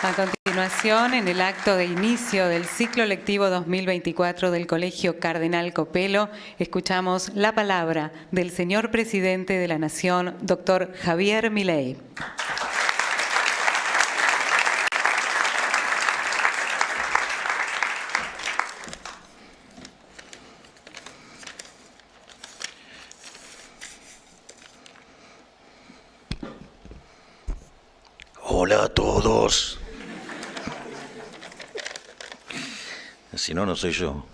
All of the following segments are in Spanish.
A continuación, en el acto de inicio del ciclo lectivo 2024 del Colegio Cardenal Copelo, escuchamos la palabra del señor Presidente de la Nación, doctor Javier Milei. Hola a todos. Si no, no soy yo.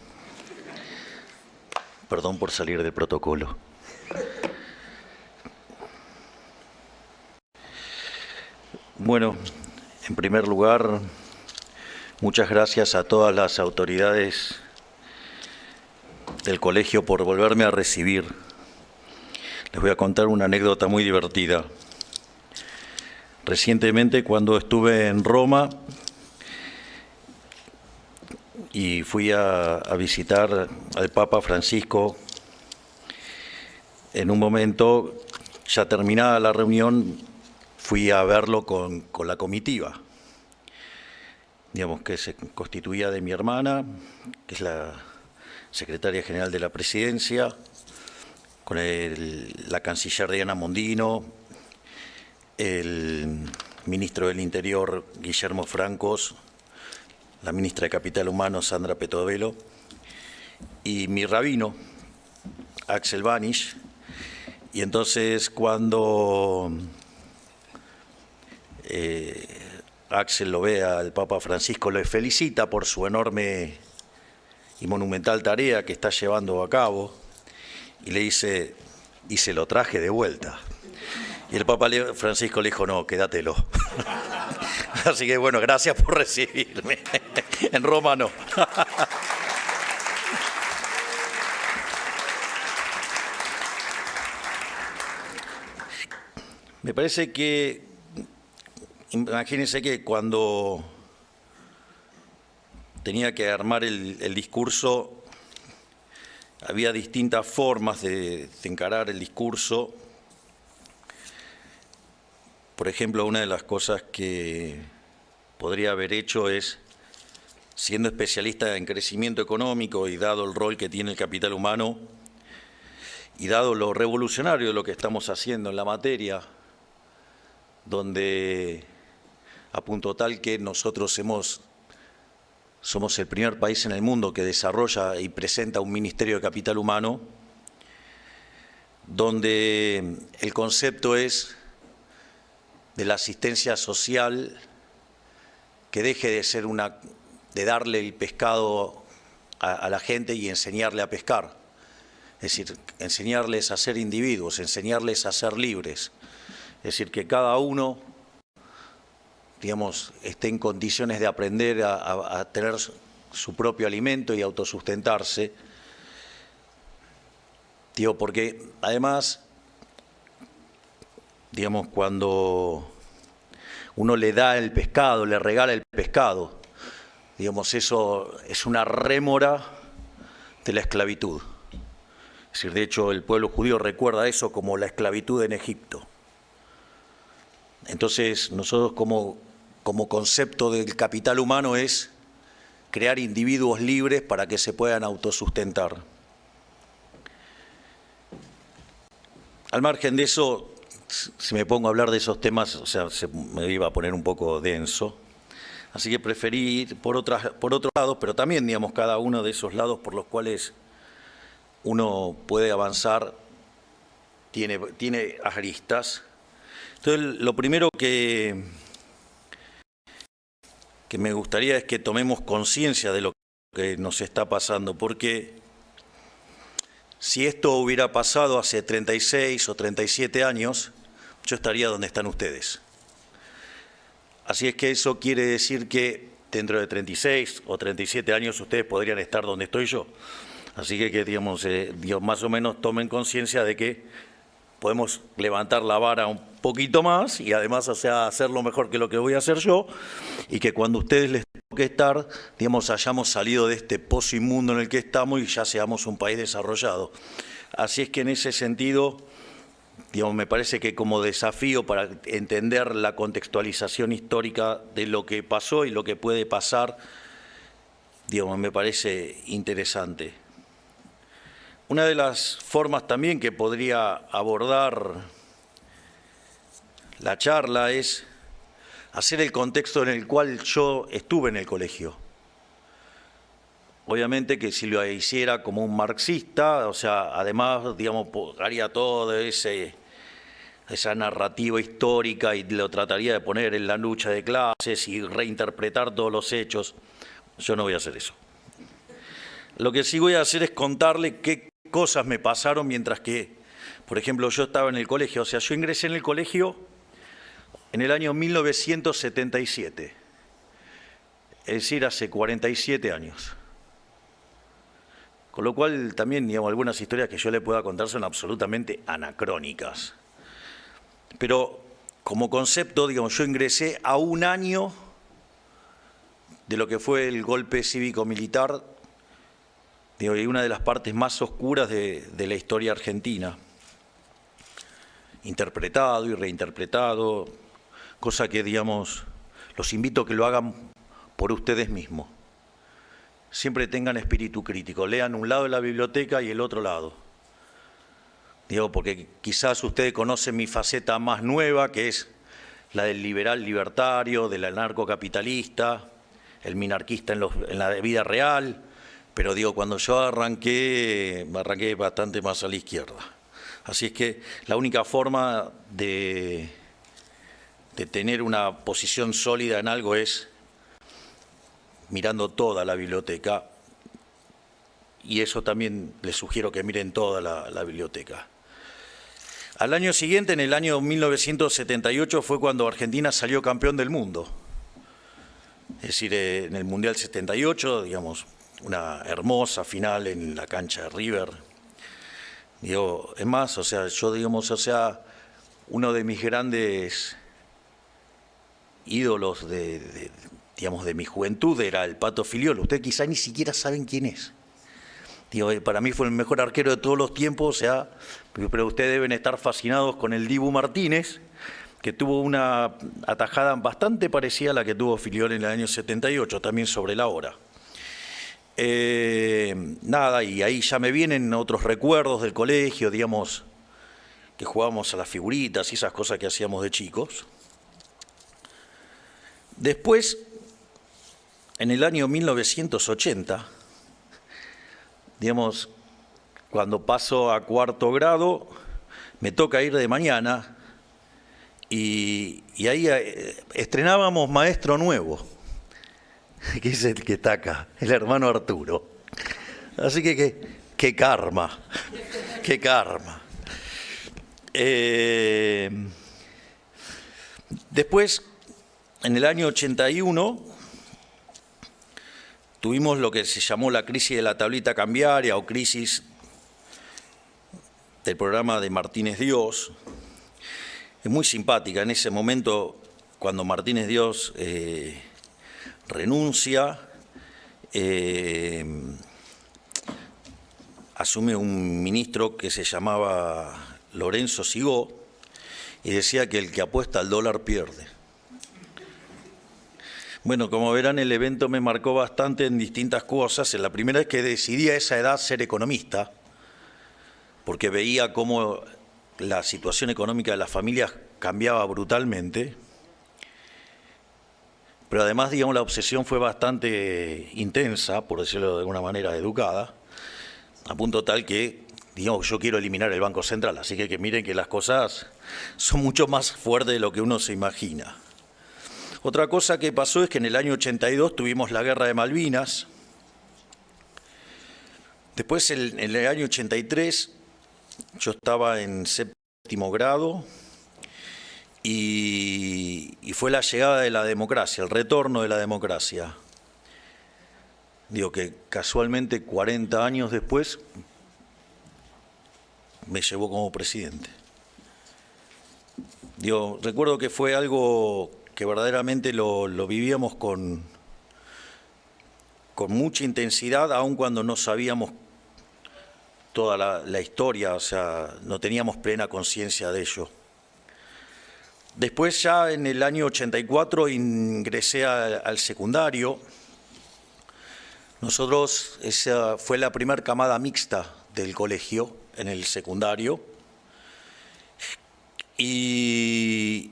Perdón por salir del protocolo. Bueno, en primer lugar, muchas gracias a todas las autoridades del colegio por volverme a recibir. Les voy a contar una anécdota muy divertida. Recientemente, cuando estuve en Roma y fui a visitar al Papa Francisco, en un momento, ya terminada la reunión, fui a verlo con la comitiva, digamos, que se constituía de mi hermana, que es la secretaria general de la presidencia, con la canciller Diana Mondino, el ministro del Interior, Guillermo Francos, la ministra de Capital Humano, Sandra Petovelo, y mi rabino, Axel Banish. Y entonces, cuando Axel lo ve al Papa Francisco, le felicita por su enorme y monumental tarea que está llevando a cabo, y le dice, y se lo traje de vuelta. Y el Papa Francisco le dijo, no, quédatelo. Así que bueno, gracias por recibirme. En Roma no. Me parece que, imagínense que cuando tenía que armar el discurso, había distintas formas de encarar el discurso. Por ejemplo, una de las cosas que podría haber hecho es, siendo especialista en crecimiento económico y dado el rol que tiene el capital humano y dado lo revolucionario de lo que estamos haciendo en la materia, donde a punto tal que nosotros somos el primer país en el mundo que desarrolla y presenta un Ministerio de Capital Humano, donde el concepto es de la asistencia social, que deje de ser de darle el pescado a la gente y enseñarle a pescar. Es decir, enseñarles a ser individuos, enseñarles a ser libres. Es decir, que cada uno, digamos, esté en condiciones de aprender a tener su propio alimento y autosustentarse. Digo, porque además, digamos, cuando uno le da el pescado, le regala el pescado, digamos, eso es una rémora de la esclavitud. Es decir, de hecho, el pueblo judío recuerda eso como la esclavitud en Egipto. Entonces, nosotros como concepto del capital humano es crear individuos libres para que se puedan autosustentar. Al margen de eso, si me pongo a hablar de esos temas, o sea, me iba a poner un poco denso. Así que preferí ir por otro lado, pero también, digamos, cada uno de esos lados por los cuales uno puede avanzar tiene aristas. Entonces, lo primero que me gustaría es que tomemos conciencia de lo que nos está pasando, porque si esto hubiera pasado hace 36 o 37 años, yo estaría donde están ustedes. Así es que eso quiere decir que dentro de 36 o 37 años ustedes podrían estar donde estoy yo. Así que digamos, más o menos tomen conciencia de que podemos levantar la vara un poquito más y además, o sea, hacerlo mejor que lo que voy a hacer yo, y que cuando a ustedes les toque estar, digamos, hayamos salido de este pozo inmundo en el que estamos y ya seamos un país desarrollado. Así es que en ese sentido, digamos, me parece que como desafío para entender la contextualización histórica de lo que pasó y lo que puede pasar, digamos, me parece interesante. Una de las formas también que podría abordar la charla es hacer el contexto en el cual yo estuve en el colegio. Obviamente que si lo hiciera como un marxista, o sea, además, digamos, haría todo esa narrativa histórica y lo trataría de poner en la lucha de clases y reinterpretar todos los hechos. Yo no voy a hacer eso. Lo que sí voy a hacer es contarle qué cosas me pasaron mientras que, por ejemplo, yo estaba en el colegio. O sea, yo ingresé en el colegio en el año 1977, es decir, hace 47 años. Con lo cual también, digamos, algunas historias que yo le pueda contar son absolutamente anacrónicas. Pero como concepto, digamos, yo ingresé a un año de lo que fue el golpe cívico-militar, digo, y una de las partes más oscuras de la historia argentina. Interpretado y reinterpretado, cosa que, digamos, los invito a que lo hagan por ustedes mismos. Siempre tengan espíritu crítico, lean un lado de la biblioteca y el otro lado. Digo, porque quizás ustedes conocen mi faceta más nueva, que es la del liberal libertario, del anarcocapitalista, el minarquista en la vida real, pero digo, cuando yo arranqué bastante más a la izquierda. Así es que la única forma de tener una posición sólida en algo es mirando toda la biblioteca, y eso también les sugiero que miren toda la biblioteca. Al año siguiente, en el año 1978, fue cuando Argentina salió campeón del mundo. Es decir, en el Mundial 78, digamos, una hermosa final en la cancha de River. Digo, es más, o sea, yo, digamos, o sea, uno de mis grandes ídolos digamos, de mi juventud era el Pato Filiol. Ustedes quizá ni siquiera saben quién es. Digo, para mí fue el mejor arquero de todos los tiempos, o sea, pero ustedes deben estar fascinados con el Dibu Martínez, que tuvo una atajada bastante parecida a la que tuvo Filiol en el año 78, también sobre la hora. Nada, y ahí ya me vienen otros recuerdos del colegio, digamos, que jugábamos a las figuritas y esas cosas que hacíamos de chicos. Después, en el año 1980, digamos, cuando paso a cuarto grado, me toca ir de mañana y ahí estrenábamos maestro nuevo, que es el que está acá, el hermano Arturo. Así que qué karma, qué karma. Después, en el año 81, tuvimos lo que se llamó la crisis de la tablita cambiaria o crisis del programa de Martínez Dios. Es muy simpática. En ese momento, cuando Martínez Dios renuncia, asume un ministro que se llamaba Lorenzo Sigó y decía que el que apuesta al dólar pierde. Bueno, como verán, el evento me marcó bastante en distintas cosas. La primera es que decidí a esa edad ser economista, porque veía cómo la situación económica de las familias cambiaba brutalmente. Pero además, digamos, la obsesión fue bastante intensa, por decirlo de alguna manera educada, a punto tal que, digamos, yo quiero eliminar el Banco Central. Así que miren que las cosas son mucho más fuertes de lo que uno se imagina. Otra cosa que pasó es que en el año 82 tuvimos la Guerra de Malvinas. Después, en el año 83, yo estaba en séptimo grado y fue la llegada de la democracia, el retorno de la democracia. Digo que casualmente 40 años después me llevó como presidente. Digo, recuerdo que fue algo que verdaderamente lo vivíamos con mucha intensidad, aun cuando no sabíamos toda la historia, o sea, no teníamos plena conciencia de ello. Después ya en el año 84 ingresé al secundario. Nosotros, esa fue la primera camada mixta del colegio en el secundario. Y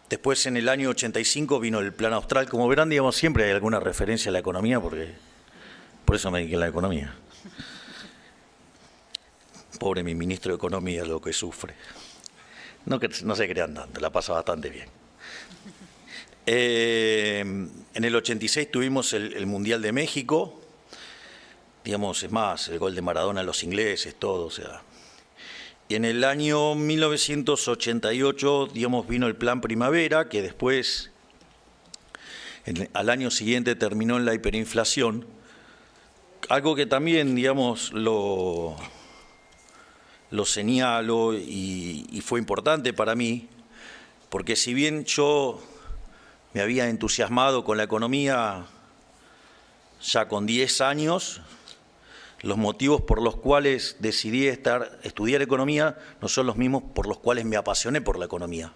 después en el año 85 vino el Plan Austral. Como verán, digamos, siempre hay alguna referencia a la economía, porque por eso me dediqué a la economía. Pobre mi ministro de Economía, lo que sufre. No se crean tanto, la pasa bastante bien. En el 86 tuvimos el Mundial de México, digamos, es más, el gol de Maradona a los ingleses, todo, o sea. Y en el año 1988, digamos, vino el Plan Primavera, que después, al año siguiente, terminó en la hiperinflación. Algo que también, digamos, lo señalo y fue importante para mí, porque si bien yo me había entusiasmado con la economía ya con 10 años, los motivos por los cuales decidí estudiar economía no son los mismos por los cuales me apasioné por la economía.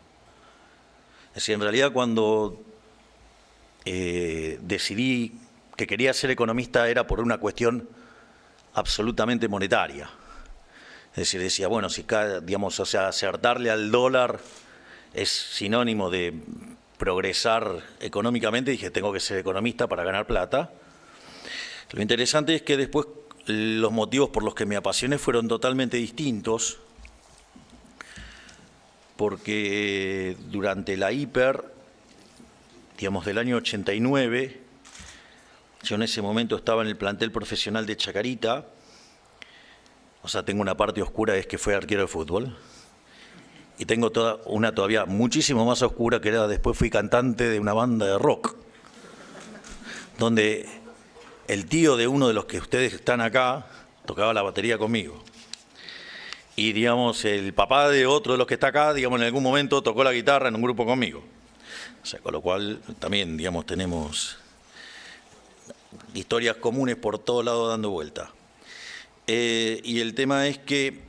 Es decir, en realidad cuando decidí que quería ser economista era por una cuestión absolutamente monetaria. Es decir, decía, bueno, si digamos, o sea, acertarle al dólar es sinónimo de progresar económicamente, dije, tengo que ser economista para ganar plata. Lo interesante es que después los motivos por los que me apasioné fueron totalmente distintos, porque durante la hiper, digamos, del año 89, yo en ese momento estaba en el plantel profesional de Chacarita. O sea, tengo una parte oscura, es que fue arquero de fútbol. Y tengo una todavía muchísimo más oscura, que era después fui cantante de una banda de rock, donde el tío de uno de los que ustedes están acá tocaba la batería conmigo. Y, digamos, el papá de otro de los que está acá, digamos, en algún momento tocó la guitarra en un grupo conmigo. O sea, con lo cual también, digamos, tenemos historias comunes por todos lados dando vuelta. Y el tema es que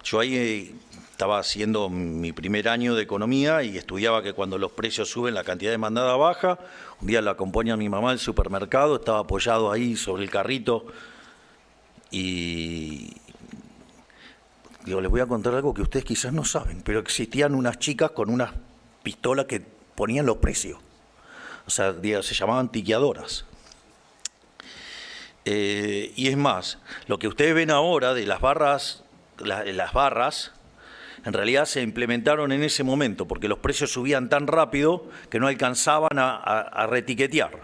yo ahí estaba haciendo mi primer año de economía y estudiaba que cuando los precios suben la cantidad demandada baja. Un día la acompaña a mi mamá al supermercado, estaba apoyado ahí sobre el carrito y digo, les voy a contar algo que ustedes quizás no saben, pero existían unas chicas con unas pistolas que ponían los precios. O sea, se llamaban tiqueadoras. Y es más, lo que ustedes ven ahora de las barras, en realidad se implementaron en ese momento, porque los precios subían tan rápido que no alcanzaban a retiquetear.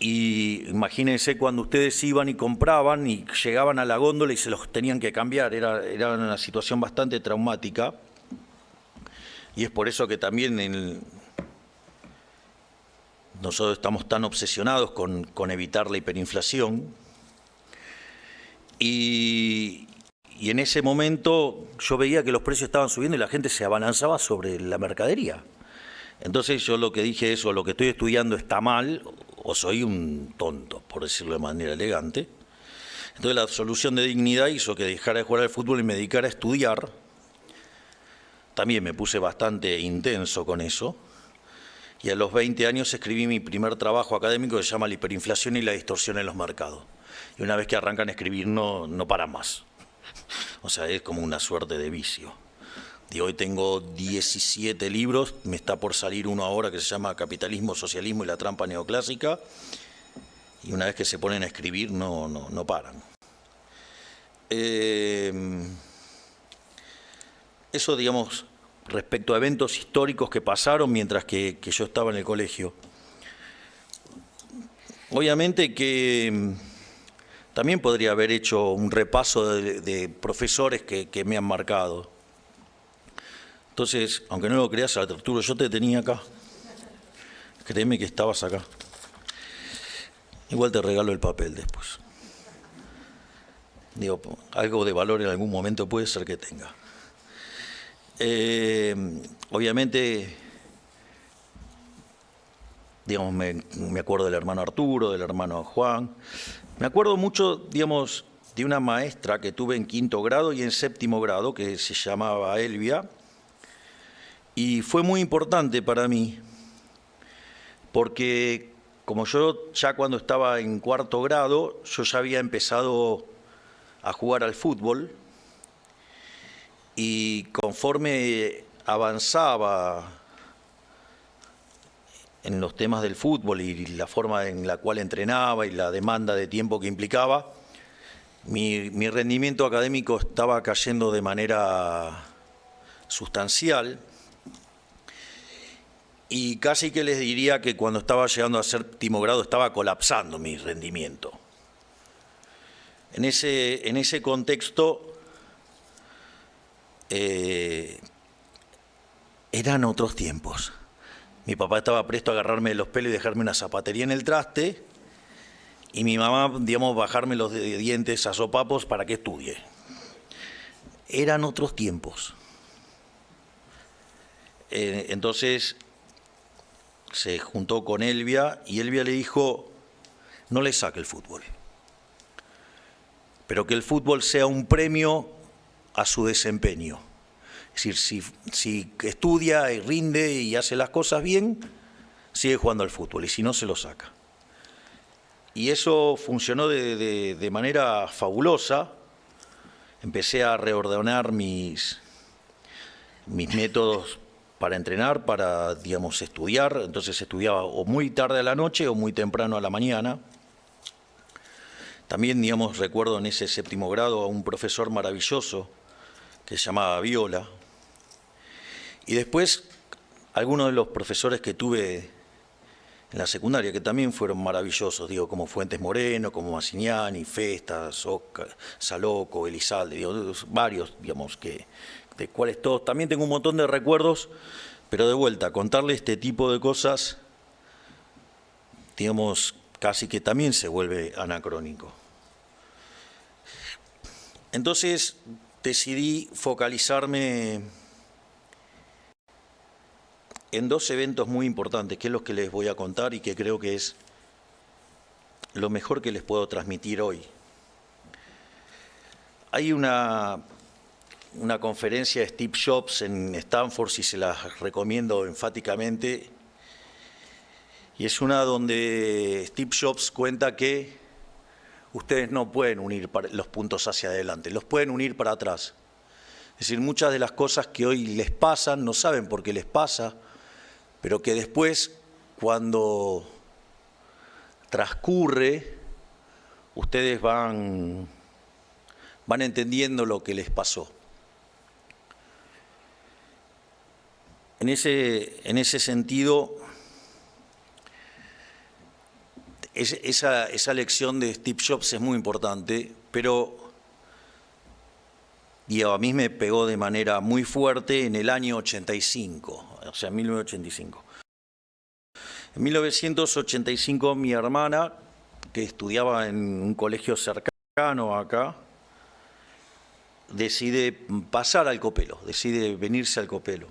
Y imagínense cuando ustedes iban y compraban y llegaban a la góndola y se los tenían que cambiar, era una situación bastante traumática. Y es por eso que también nosotros estamos tan obsesionados con evitar la hiperinflación. Y en ese momento yo veía que los precios estaban subiendo y la gente se abalanzaba sobre la mercadería. Entonces yo lo que dije es, o lo que estoy estudiando está mal, o soy un tonto, por decirlo de manera elegante. Entonces la absolución de dignidad hizo que dejara de jugar al fútbol y me dedicara a estudiar. También me puse bastante intenso con eso. Y a los 20 años escribí mi primer trabajo académico que se llama La hiperinflación y la distorsión en los mercados. Y una vez que arrancan a escribir no paran más. O sea, es como una suerte de vicio. Y hoy tengo 17 libros, me está por salir uno ahora que se llama Capitalismo, Socialismo y la trampa neoclásica. Y una vez que se ponen a escribir no paran. Eso, digamos, respecto a eventos históricos que pasaron mientras que yo estaba en el colegio. Obviamente que también podría haber hecho un repaso de profesores que me han marcado. Entonces, aunque no lo creas, Arturo, yo te tenía acá. Créeme que estabas acá. Igual te regalo el papel después. Digo, algo de valor en algún momento puede ser que tenga. Obviamente, digamos, me acuerdo del hermano Arturo, del hermano Juan, Me acuerdo mucho, digamos, de una maestra que tuve en 5º grado y en 7º grado, que se llamaba Elvia, y fue muy importante para mí, porque como yo ya cuando estaba en 4º grado, yo ya había empezado a jugar al fútbol, y conforme avanzaba en los temas del fútbol y la forma en la cual entrenaba y la demanda de tiempo que implicaba, mi rendimiento académico estaba cayendo de manera sustancial, y casi que les diría que cuando estaba llegando a 7º grado estaba colapsando mi rendimiento. En ese contexto eran otros tiempos. Mi papá estaba presto a agarrarme de los pelos y dejarme una zapatería en el traste, y mi mamá, digamos, bajarme los dientes a sopapos para que estudie. Eran otros tiempos. Entonces se juntó con Elvia y Elvia le dijo: no le saque el fútbol, pero que el fútbol sea un premio a su desempeño. Es decir, si estudia y rinde y hace las cosas bien, sigue jugando al fútbol, y si no, se lo saca. Y eso funcionó de manera fabulosa. Empecé a reordenar mis métodos para entrenar, para, digamos, estudiar. Entonces estudiaba o muy tarde a la noche o muy temprano a la mañana. También, digamos, recuerdo en ese 7º grado a un profesor maravilloso que se llamaba Viola. Y después, algunos de los profesores que tuve en la secundaria, que también fueron maravillosos, digo, como Fuentes Moreno, como Massignani, Festa, Saloco, Elizalde, digo, varios, digamos, de cuales todos, también tengo un montón de recuerdos, pero de vuelta, contarle este tipo de cosas, digamos, casi que también se vuelve anacrónico. Entonces decidí focalizarme en 2 eventos muy importantes, que es los que les voy a contar y que creo que es lo mejor que les puedo transmitir hoy. Hay una conferencia de Steve Jobs en Stanford, si se las recomiendo enfáticamente, y es una donde Steve Jobs cuenta que ustedes no pueden unir los puntos hacia adelante, los pueden unir para atrás. Es decir, muchas de las cosas que hoy les pasan, no saben por qué les pasa, pero que después, cuando transcurre, ustedes van entendiendo lo que les pasó. En ese sentido, esa lección de Steve Jobs es muy importante, pero a mí me pegó de manera muy fuerte en el año 85, o sea, 1985. En 1985 mi hermana, que estudiaba en un colegio cercano acá, decide pasar al Copelo, decide venirse al Copelo.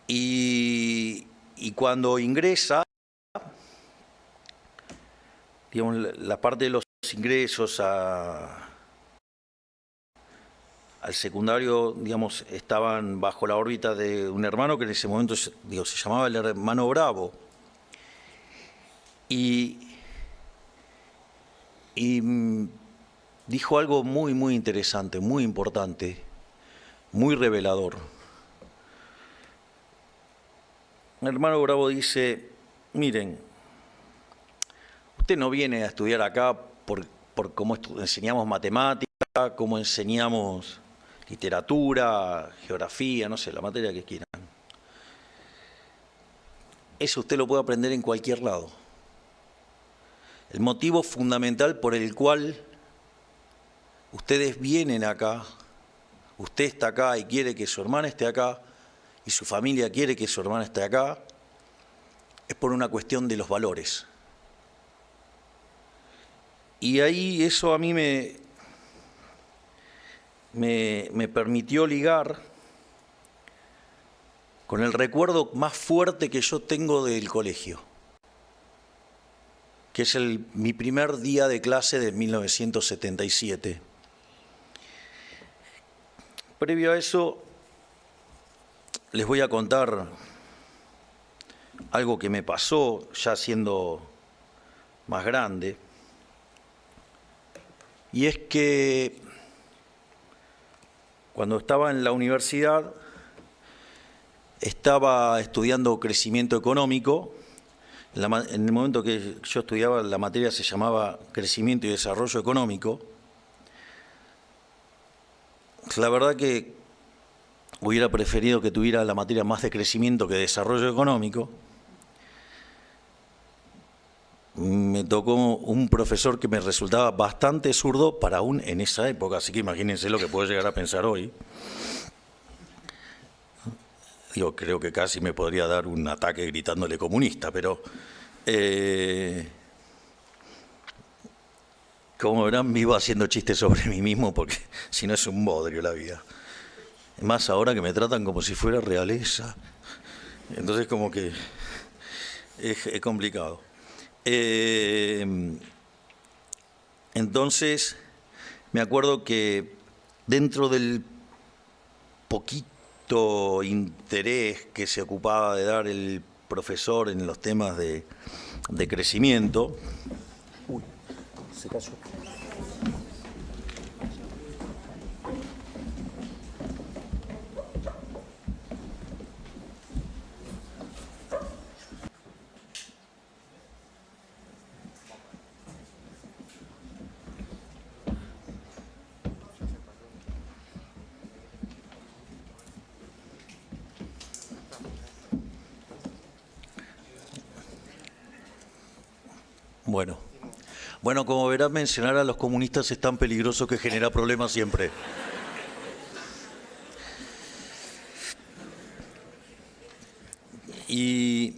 Y cuando ingresa, digamos, la parte de los ingresos al secundario, digamos, estaban bajo la órbita de un hermano que en ese momento, digo, se llamaba el hermano Bravo. Y dijo algo muy, muy interesante, muy importante, muy revelador. El hermano Bravo dice: miren, usted no viene a estudiar acá por cómo enseñamos matemática, cómo enseñamos literatura, geografía, no sé, la materia que quieran. Eso usted lo puede aprender en cualquier lado. El motivo fundamental por el cual ustedes vienen acá, usted está acá y quiere que su hermana esté acá, y su familia quiere que su hermana esté acá, es por una cuestión de los valores. Y ahí eso a mí me permitió ligar con el recuerdo más fuerte que yo tengo del colegio. que es mi primer día de clase de 1977. Previo a eso, les voy a contar algo que me pasó ya siendo más grande, y es que cuando estaba en la universidad estaba estudiando crecimiento económico. En el momento que yo estudiaba, la materia se llamaba Crecimiento y Desarrollo Económico. La verdad que hubiera preferido que tuviera la materia más de crecimiento que de desarrollo económico. Me tocó un profesor que me resultaba bastante zurdo para aún en esa época, así que imagínense lo que puedo llegar a pensar hoy. Yo creo que casi me podría dar un ataque gritándole comunista, pero como verán, vivo haciendo chistes sobre mí mismo porque si no es un bodrio la vida. Más ahora que me tratan como si fuera realeza. Entonces como que es complicado. Entonces me acuerdo que dentro del poquito interés que se ocupaba de dar el profesor en los temas de crecimiento. Uy, se cayó. Bueno, como verán, mencionar a los comunistas es tan peligroso que genera problemas siempre. Y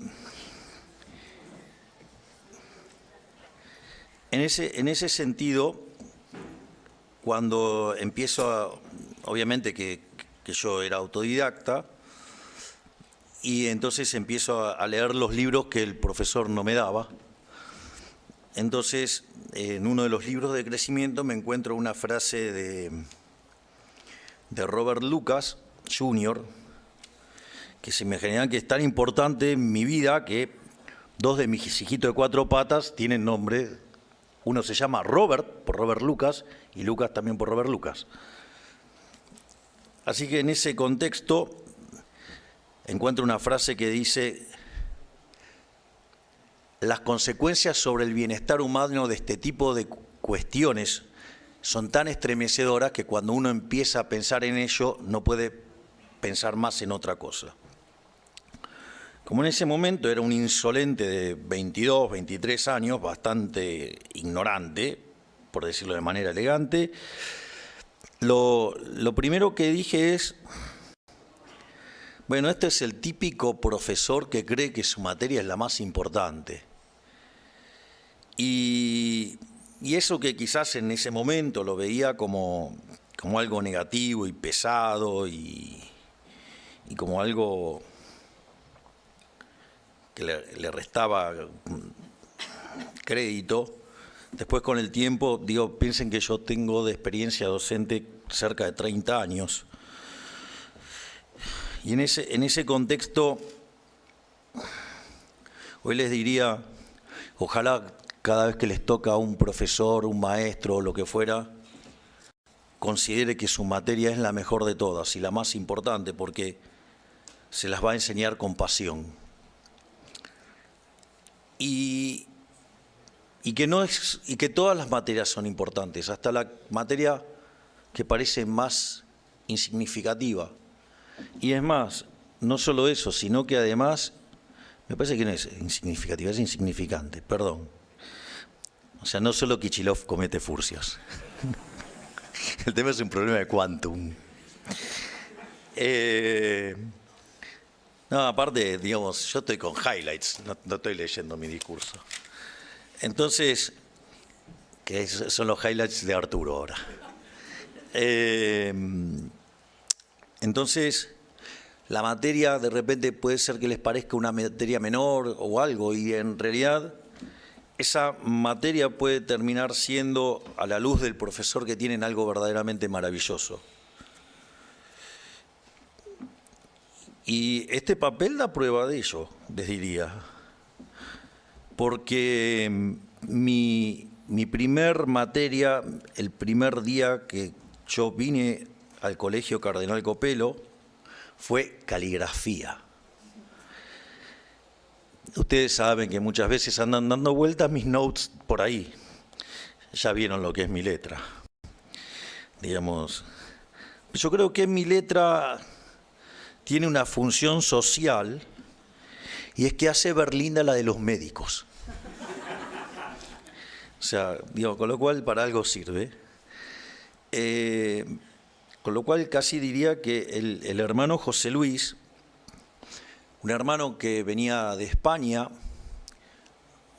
en ese sentido, cuando empiezo obviamente que yo era autodidacta, y entonces empiezo a leer los libros que el profesor no me daba. Entonces, en uno de los libros de crecimiento me encuentro una frase de Robert Lucas, Jr., que se me genera que es tan importante en mi vida que dos de mis hijitos de 4 patas tienen nombre. Uno se llama Robert, por Robert Lucas, y Lucas también por Robert Lucas. Así que en ese contexto encuentro una frase que dice: las consecuencias sobre el bienestar humano de este tipo de cuestiones son tan estremecedoras que cuando uno empieza a pensar en ello no puede pensar más en otra cosa. Como en ese momento era un insolente de 22, 23 años, bastante ignorante, por decirlo de manera elegante, lo primero que dije es: bueno, este es el típico profesor que cree que su materia es la más importante. Y eso que quizás en ese momento lo veía como algo negativo y pesado y como algo que le restaba crédito, después con el tiempo, piensen que yo tengo de experiencia docente cerca de 30 años. Y en ese contexto, hoy les diría, ojalá cada vez que les toca a un profesor, un maestro o lo que fuera, considere que su materia es la mejor de todas y la más importante, porque se las va a enseñar con pasión. Y que todas las materias son importantes, hasta la materia que parece más insignificativa. Y es más, no solo eso, sino que además, me parece que no es insignificativa, es insignificante, perdón. O sea, no solo Kichilov comete furcios. El tema es un problema de quantum. No, aparte, yo estoy con highlights, no estoy leyendo mi discurso. Entonces, que son los highlights de Arturo ahora. Entonces, la materia de repente puede ser que les parezca una materia menor o algo, y en realidad esa materia puede terminar siendo, a la luz del profesor que tienen, algo verdaderamente maravilloso. Y este papel da prueba de ello, les diría, porque mi primer materia, el primer día que yo vine al Colegio Cardenal Copelo, fue caligrafía. Ustedes saben que muchas veces andan dando vueltas mis notes por ahí. Ya vieron lo que es mi letra. Digamos, yo creo que mi letra tiene una función social y es que hace ver linda la de los médicos. O sea, digo, con lo cual para algo sirve. Con lo cual casi diría que el hermano José Luis, un hermano que venía de España,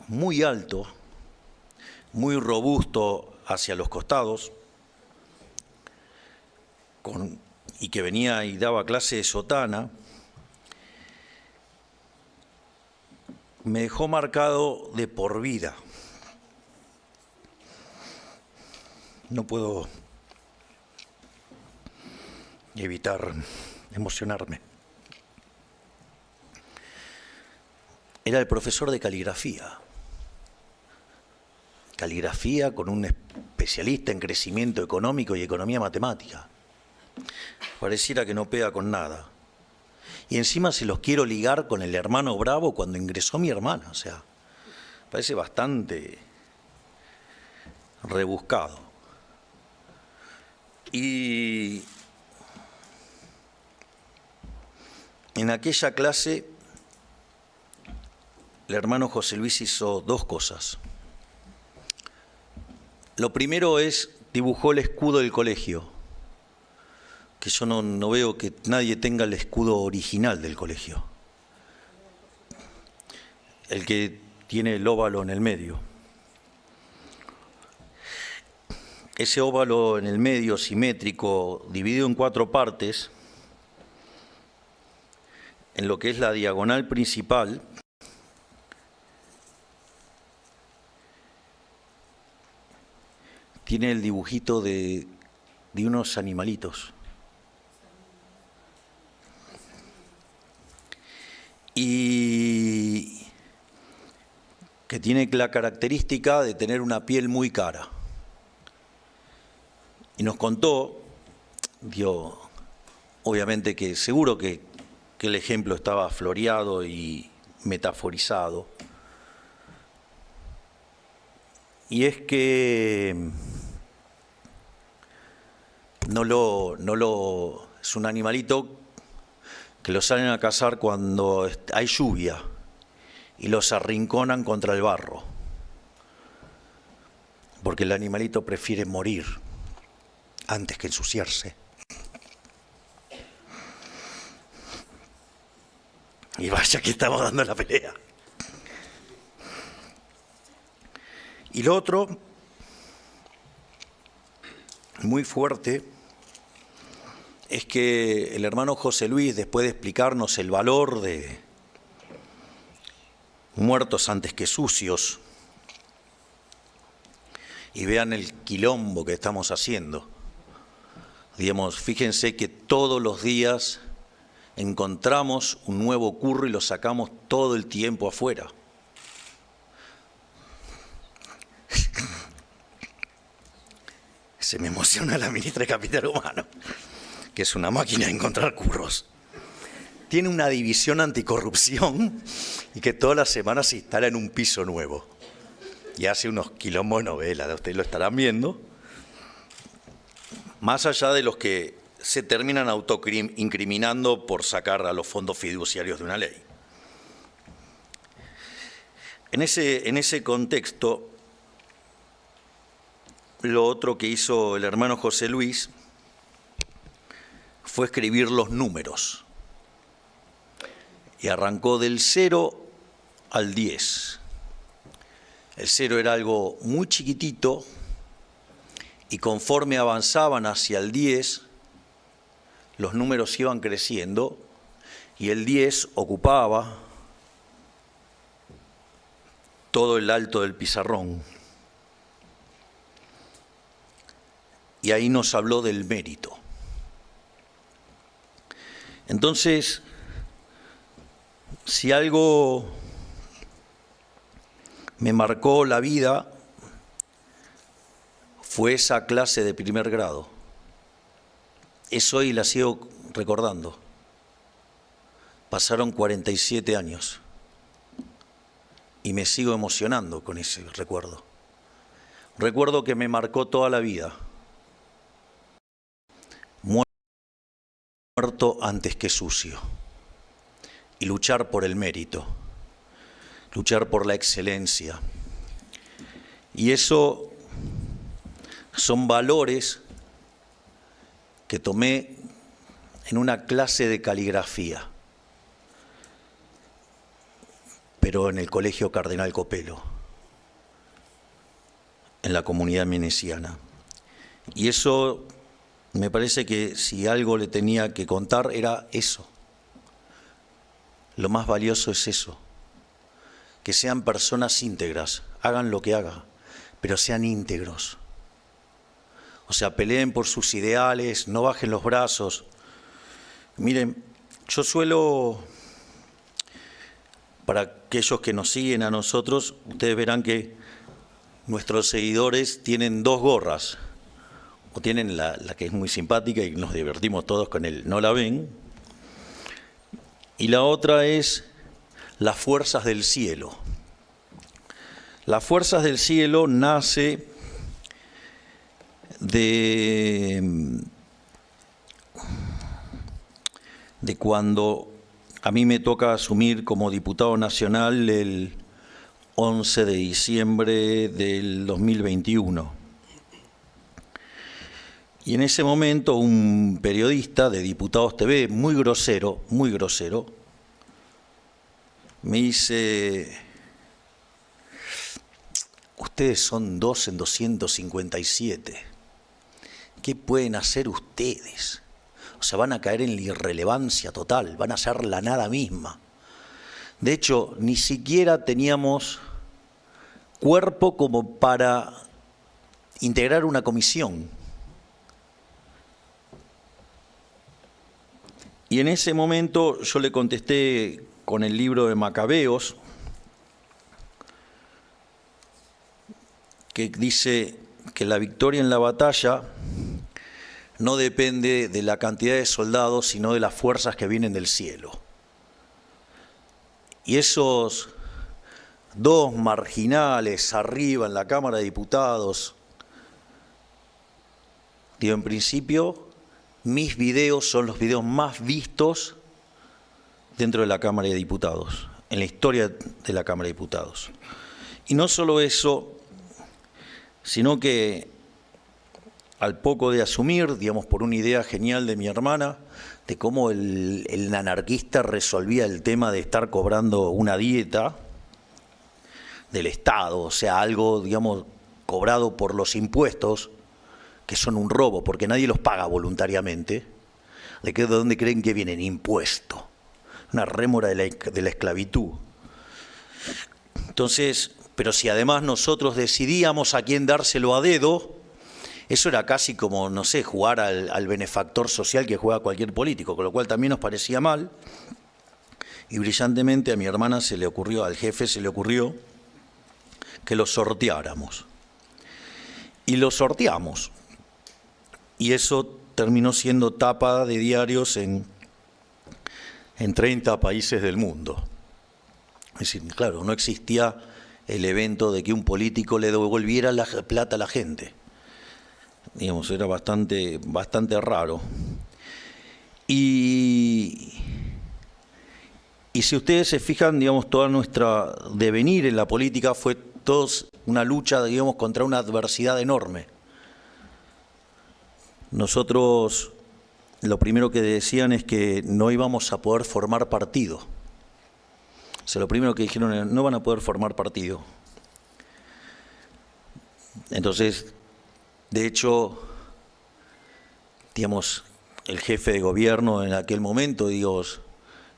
muy alto, muy robusto hacia los costados, y que venía y daba clase de sotana, me dejó marcado de por vida. No puedo evitar emocionarme. Era el profesor de caligrafía. Caligrafía con un especialista en crecimiento económico y economía matemática. Pareciera que no pega con nada. Y encima se los quiero ligar con el hermano Bravo cuando ingresó mi hermana. O sea, parece bastante rebuscado. Y en aquella clase, el hermano José Luis hizo dos cosas. Lo primero es, dibujó el escudo del colegio, que yo no veo que nadie tenga el escudo original del colegio, el que tiene el óvalo en el medio. Ese óvalo en el medio, simétrico, dividido en 4 partes, en lo que es la diagonal principal, tiene el dibujito de unos animalitos. Y que tiene la característica de tener una piel muy cara. Y nos contó, obviamente que seguro que el ejemplo estaba floreado y metaforizado. Y es que es un animalito que lo salen a cazar cuando hay lluvia y los arrinconan contra el barro, porque el animalito prefiere morir antes que ensuciarse. Y vaya que estamos dando la pelea. Y lo otro, muy fuerte, es que el hermano José Luis, después de explicarnos el valor de muertos antes que sucios, y vean el quilombo que estamos haciendo, digamos, fíjense que todos los días encontramos un nuevo curro y lo sacamos todo el tiempo afuera. Se me emociona la ministra de Capital Humano, que es una máquina de encontrar curros. Tiene una división anticorrupción y que todas las semanas se instala en un piso nuevo. Y hace unos quilombos de novela, ustedes lo estarán viendo. Más allá de los que se terminan autoincriminando por sacar a los fondos fiduciarios de una ley. En ese contexto, lo otro que hizo el hermano José Luis fue escribir los números. Y arrancó del 0 al 10. El 0 era algo muy chiquitito y conforme avanzaban hacia el 10, los números iban creciendo y el 10 ocupaba todo el alto del pizarrón. Y ahí nos habló del mérito. Entonces, si algo me marcó la vida, fue esa clase de primer grado. Eso hoy la sigo recordando. Pasaron 47 años y me sigo emocionando con ese recuerdo. Recuerdo que me marcó toda la vida. Muerto antes que sucio. Y luchar por el mérito, luchar por la excelencia. Y eso son valores que tomé en una clase de caligrafía, pero en el Colegio Cardenal Copelo, en la comunidad menesiana. Y eso me parece que si algo le tenía que contar era eso. Lo más valioso es eso, que sean personas íntegras, hagan lo que hagan, pero sean íntegros. O sea, peleen por sus ideales, no bajen los brazos. Miren, yo suelo, para aquellos que nos siguen a nosotros, ustedes verán que nuestros seguidores tienen dos gorras, o tienen la que es muy simpática y nos divertimos todos con el no la ven, y la otra es las fuerzas del cielo. Las fuerzas del cielo nace de cuando a mí me toca asumir como diputado nacional el 11 de diciembre del 2021. Y en ese momento un periodista de Diputados TV, muy grosero, me dice: ustedes son 2 en 257. ¿Qué pueden hacer ustedes? O sea, van a caer en la irrelevancia total, van a ser la nada misma. De hecho, ni siquiera teníamos cuerpo como para integrar una comisión. Y en ese momento yo le contesté con el libro de Macabeos, que dice que la victoria en la batalla no depende de la cantidad de soldados, sino de las fuerzas que vienen del cielo. Y esos dos marginales arriba en la Cámara de Diputados, digo, en principio, mis videos son los videos más vistos dentro de la Cámara de Diputados, en la historia de la Cámara de Diputados. Y no solo eso, sino que al poco de asumir, digamos, por una idea genial de mi hermana, de cómo el anarquista resolvía el tema de estar cobrando una dieta del Estado, o sea, algo, digamos, cobrado por los impuestos, que son un robo, porque nadie los paga voluntariamente. ¿De dónde creen que vienen? Impuesto. Una rémora de la esclavitud. Entonces, pero si además nosotros decidíamos a quién dárselo a dedo, eso era casi como, no sé, jugar al benefactor social que juega cualquier político, con lo cual también nos parecía mal. Y brillantemente a mi hermana se le ocurrió, al jefe se le ocurrió, que lo sorteáramos. Y lo sorteamos. Y eso terminó siendo tapa de diarios en 30 países del mundo. Es decir, claro, no existía el evento de que un político le devolviera la plata a la gente. Digamos, era bastante raro. Y si ustedes se fijan, digamos, toda nuestra devenir en la política fue todos una lucha, digamos, contra una adversidad enorme. Nosotros, lo primero que decían es que no íbamos a poder formar partido. O sea, lo primero que dijeron es: no van a poder formar partido. Entonces, de hecho, digamos, el jefe de gobierno en aquel momento, digamos,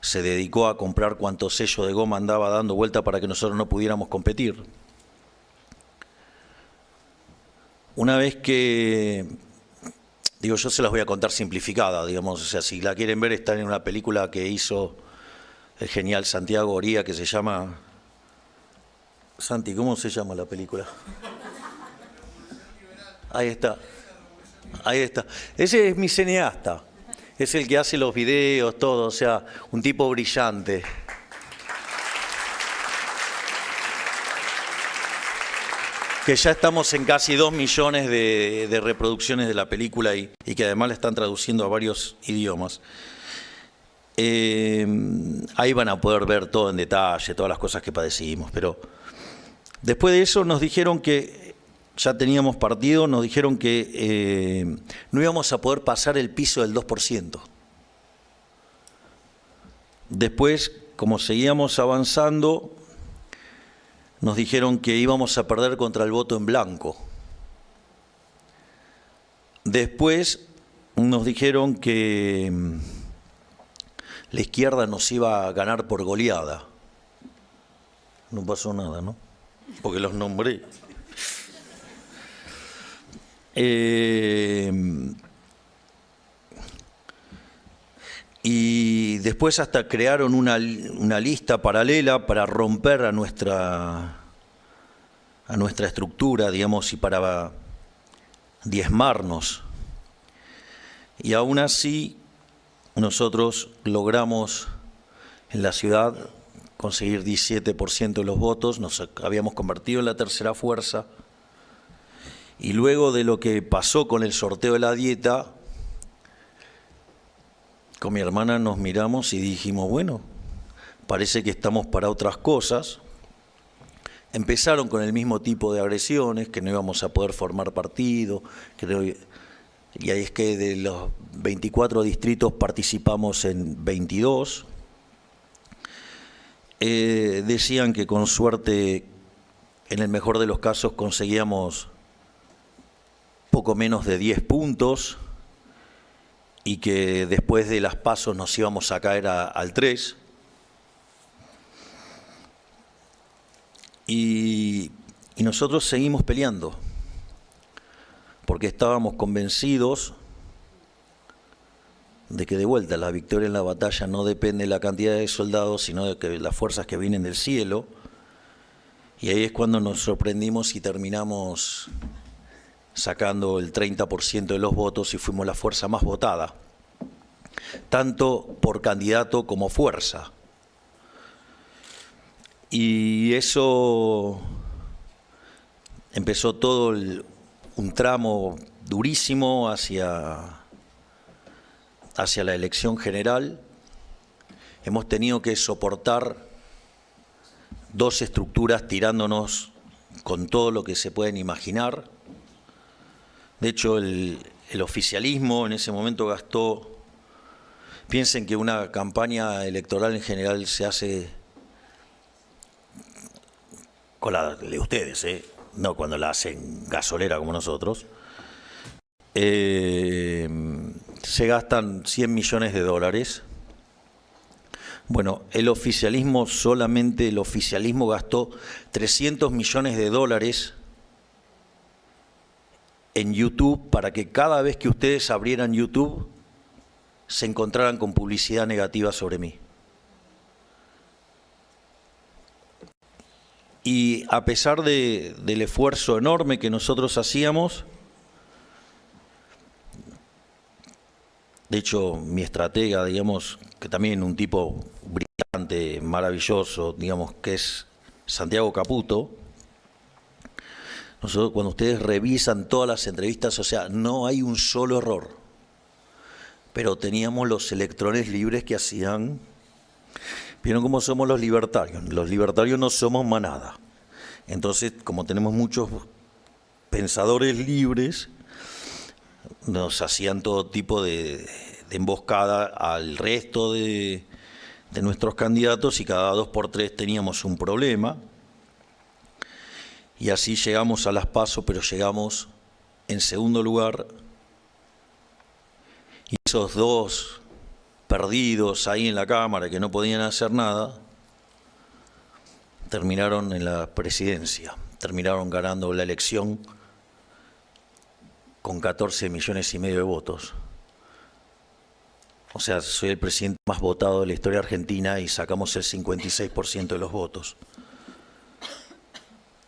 se dedicó a comprar cuanto sello de goma andaba dando vuelta para que nosotros no pudiéramos competir. Una vez que, digo, yo se las voy a contar simplificada, digamos, o sea, si la quieren ver, está en una película que hizo el genial Santiago Oría, que se llama... Santi, ¿cómo se llama la película? Ahí está. Ahí está. Ese es mi cineasta. Es el que hace los videos, todo, o sea, un tipo brillante. Que ya estamos en casi 2 millones de reproducciones de la película y que además la están traduciendo a varios idiomas. Ahí van a poder ver todo en detalle, todas las cosas que padecimos, pero después de eso nos dijeron que ya teníamos partido, nos dijeron que no íbamos a poder pasar el piso del 2%. Después, como seguíamos avanzando, nos dijeron que íbamos a perder contra el voto en blanco. Después nos dijeron que la izquierda nos iba a ganar por goleada. No pasó nada, ¿no? Porque los nombré. Y después hasta crearon una lista paralela para romper a nuestra estructura, digamos, y para diezmarnos. Y aún así nosotros logramos en la ciudad conseguir 17% de los votos, nos habíamos convertido en la tercera fuerza. Y luego de lo que pasó con el sorteo de la dieta, con mi hermana nos miramos y dijimos, bueno, parece que estamos para otras cosas. Empezaron con el mismo tipo de agresiones, que no íbamos a poder formar partido, y ahí es que de los 24 distritos participamos en 22. Decían que con suerte, en el mejor de los casos, conseguíamos poco menos de 10 puntos y que después de las PASO nos íbamos a caer al 3. Y nosotros seguimos peleando, porque estábamos convencidos de que de vuelta la victoria en la batalla no depende de la cantidad de soldados, sino de que las fuerzas que vienen del cielo. Y ahí es cuando nos sorprendimos y terminamos sacando el 30% de los votos y fuimos la fuerza más votada, tanto por candidato como fuerza. Y eso empezó todo un tramo durísimo hacia la elección general. Hemos tenido que soportar 2 estructuras tirándonos con todo lo que se pueden imaginar. De hecho, el oficialismo en ese momento gastó, piensen que una campaña electoral en general se hace con la de ustedes, no cuando la hacen gasolera como nosotros. Se gastan 100 millones de dólares. Bueno, solamente el oficialismo gastó 300 millones de dólares en YouTube para que cada vez que ustedes abrieran YouTube se encontraran con publicidad negativa sobre mí. Y a pesar del esfuerzo enorme que nosotros hacíamos, de hecho mi estratega, digamos, que también un tipo brillante, maravilloso, digamos, que es Santiago Caputo, nosotros cuando ustedes revisan todas las entrevistas, o sea, no hay un solo error, pero teníamos los electrones libres que hacían. ¿Vieron cómo somos los libertarios? Los libertarios no somos manada. Entonces, como tenemos muchos pensadores libres, nos hacían todo tipo de emboscada al resto de nuestros candidatos y cada 2 por 3 teníamos un problema. Y así llegamos a las PASO, pero llegamos en segundo lugar. Y esos 2 perdidos ahí en la Cámara, que no podían hacer nada, terminaron en la presidencia, terminaron ganando la elección con 14,5 millones de votos. O sea, soy el presidente más votado de la historia argentina y sacamos el 56% de los votos.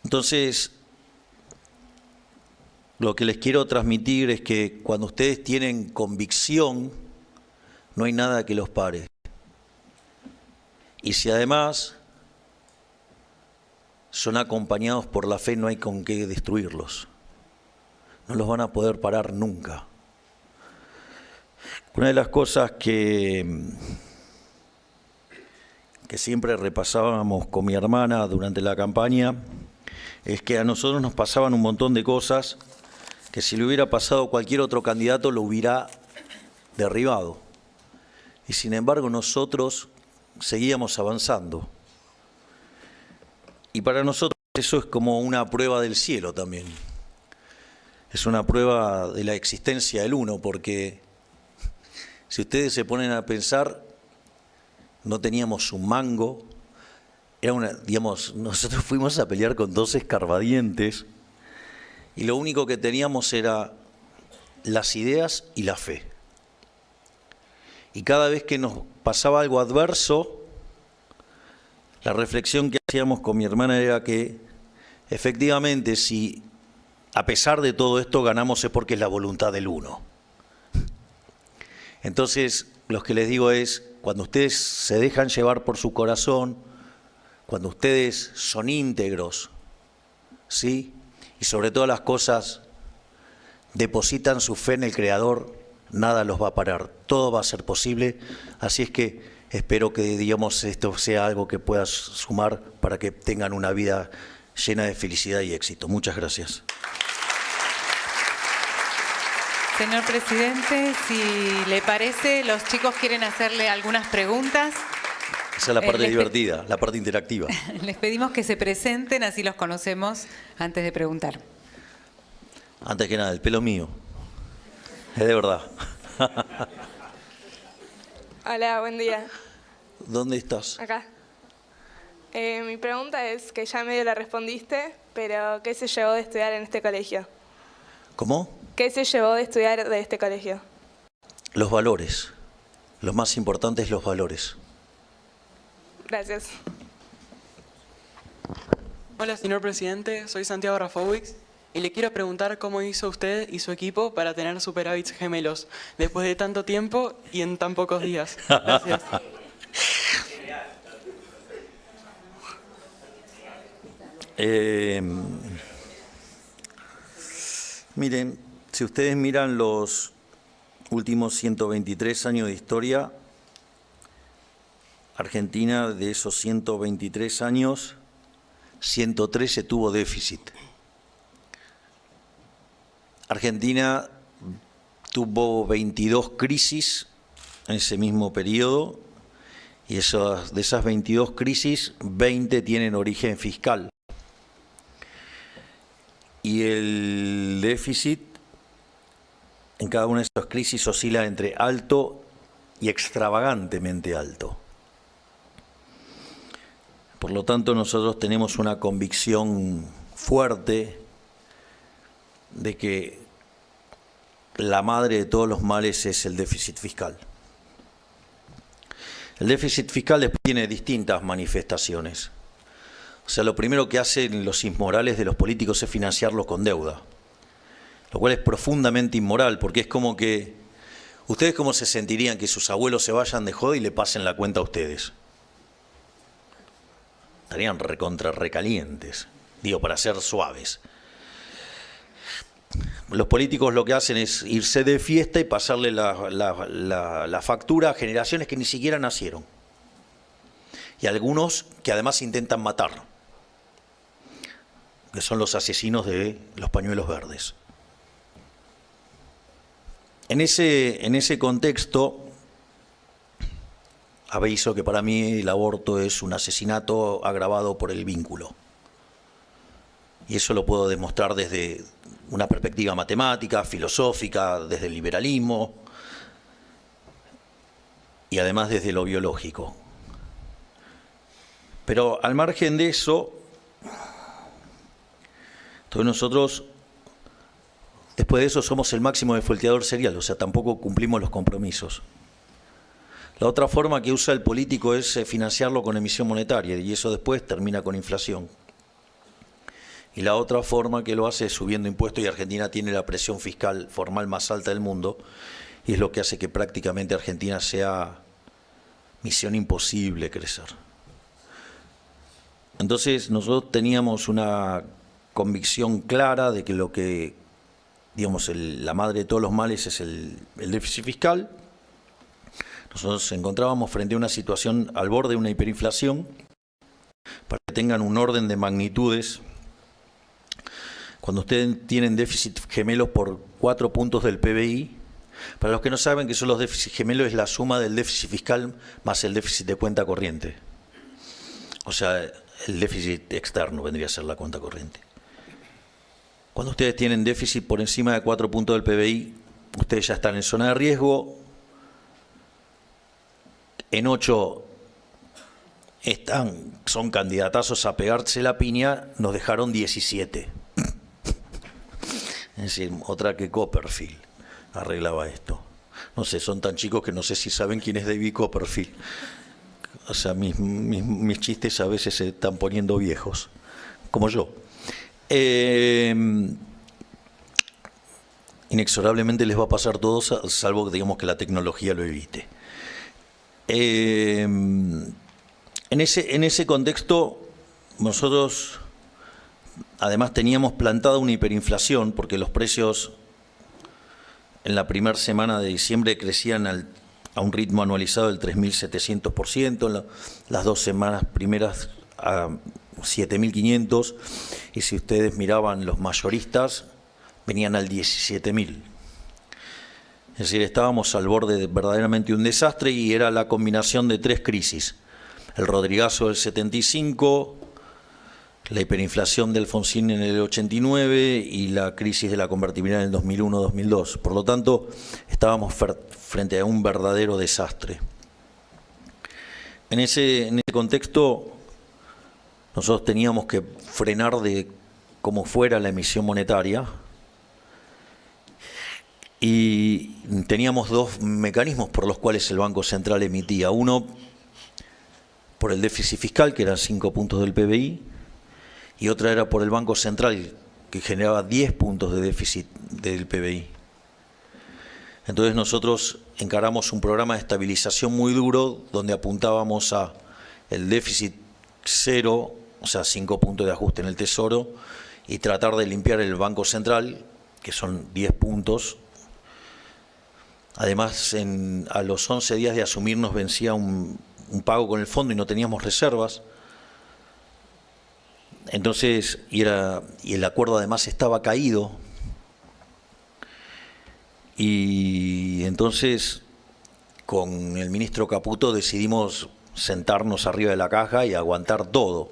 Entonces, lo que les quiero transmitir es que cuando ustedes tienen convicción, no hay nada que los pare. Y si además son acompañados por la fe, no hay con qué destruirlos. No los van a poder parar nunca. Una de las cosas que siempre repasábamos con mi hermana durante la campaña es que a nosotros nos pasaban un montón de cosas que si le hubiera pasado cualquier otro candidato lo hubiera derribado. Y sin embargo nosotros seguíamos avanzando. Y para nosotros eso es como una prueba del cielo también. Es una prueba de la existencia del uno, porque si ustedes se ponen a pensar, no teníamos un mango, nosotros fuimos a pelear con 2 escarbadientes y lo único que teníamos era las ideas y la fe. Y cada vez que nos pasaba algo adverso, la reflexión que hacíamos con mi hermana era que efectivamente si a pesar de todo esto ganamos es porque es la voluntad del uno. Entonces, lo que les digo es, cuando ustedes se dejan llevar por su corazón, cuando ustedes son íntegros, ¿sí? Y sobre todas las cosas, depositan su fe en el Creador, nada los va a parar, todo va a ser posible. Así es que espero que, digamos, esto sea algo que pueda sumar para que tengan una vida llena de felicidad y éxito. Muchas gracias. Señor presidente, si le parece, los chicos quieren hacerle algunas preguntas. Esa es la parte divertida, la parte interactiva. Les pedimos que se presenten, así los conocemos antes de preguntar. Antes que nada, el pelo mío. Es de verdad. Hola, buen día. ¿Dónde estás? Acá. Mi pregunta es, que ya medio la respondiste, pero ¿qué se llevó de estudiar en este colegio? ¿Cómo? ¿Qué se llevó de estudiar de este colegio? Los valores. Lo más importante es los valores. Gracias. Hola, señor presidente. Soy Santiago Rafowicz y le quiero preguntar cómo hizo usted y su equipo para tener superávits gemelos después de tanto tiempo y en tan pocos días. Gracias. Miren, si ustedes miran los últimos 123 años de historia, Argentina, de esos 123 años, 113 tuvo déficit. Argentina tuvo 22 crisis en ese mismo periodo y de esas 22 crisis, 20 tienen origen fiscal. Y el déficit en cada una de estas crisis oscila entre alto y extravagantemente alto. Por lo tanto, nosotros tenemos una convicción fuerte de que la madre de todos los males es el déficit fiscal. El déficit fiscal después tiene distintas manifestaciones. O sea, lo primero que hacen los inmorales de los políticos es financiarlo con deuda, lo cual es profundamente inmoral, porque es como que, ¿ustedes cómo se sentirían que sus abuelos se vayan de joda y le pasen la cuenta a ustedes? Estarían recalientes, digo, para ser suaves. Los políticos lo que hacen es irse de fiesta y pasarle la factura a generaciones que ni siquiera nacieron. Y algunos que además intentan matar, que son los asesinos de los pañuelos verdes. En ese contexto, aviso que para mí el aborto es un asesinato agravado por el vínculo. Y eso lo puedo demostrar desde una perspectiva matemática, filosófica, desde el liberalismo. y además desde lo biológico. Pero al margen de eso, entonces nosotros, después de eso, somos el máximo desfolteador serial, o sea, tampoco cumplimos los compromisos. La otra forma que usa el político es financiarlo con emisión monetaria, y eso después termina con inflación. Y la otra forma que lo hace es subiendo impuestos, y Argentina tiene la presión fiscal formal más alta del mundo, y es lo que hace que prácticamente Argentina sea misión imposible crecer. Entonces nosotros teníamos una convicción clara de que lo que, digamos, la madre de todos los males es el déficit fiscal. Nosotros nos encontrábamos frente a una situación al borde de una hiperinflación. Para que tengan un orden de magnitudes, cuando ustedes tienen déficit gemelos por 4 puntos del PBI, para los que no saben qué son los déficits gemelos, es la suma del déficit fiscal más el déficit de cuenta corriente. O sea, el déficit externo vendría a ser la cuenta corriente. Cuando ustedes tienen déficit por encima de 4 puntos del PBI, ustedes ya están en zona de riesgo. En 8 son candidatazos a pegarse la piña, nos dejaron 17. Es decir, otra que Copperfield arreglaba esto. No sé, son tan chicos que no sé si saben quién es David Copperfield. O sea, mis chistes a veces se están poniendo viejos, como yo. Inexorablemente les va a pasar todo, salvo que digamos que la tecnología lo evite. En ese contexto, nosotros además teníamos plantada una hiperinflación, porque los precios en la primera semana de diciembre crecían a un ritmo anualizado del 3.700%, en las 2 semanas primeras a 7.500%, y si ustedes miraban los mayoristas, venían al 17.000%. Es decir, estábamos al borde de verdaderamente un desastre, y era la combinación de 3 crisis. El Rodrigazo del 75, la hiperinflación de Alfonsín en el 89 y la crisis de la convertibilidad en el 2001-2002. Por lo tanto, estábamos frente a un verdadero desastre. En ese contexto, nosotros teníamos que frenar de como fuera la emisión monetaria, y teníamos 2 mecanismos por los cuales el Banco Central emitía. Uno, por el déficit fiscal, que eran 5 puntos del PBI, y otra era por el Banco Central, que generaba 10 puntos de déficit del PBI. Entonces nosotros encaramos un programa de estabilización muy duro, donde apuntábamos a el déficit cero, o sea, 5 puntos de ajuste en el Tesoro, y tratar de limpiar el Banco Central, que son 10 puntos. Además, a los 11 días de asumir nos vencía un pago con el fondo y no teníamos reservas. Entonces, y el acuerdo además estaba caído. Y entonces, con el ministro Caputo decidimos sentarnos arriba de la caja y aguantar todo.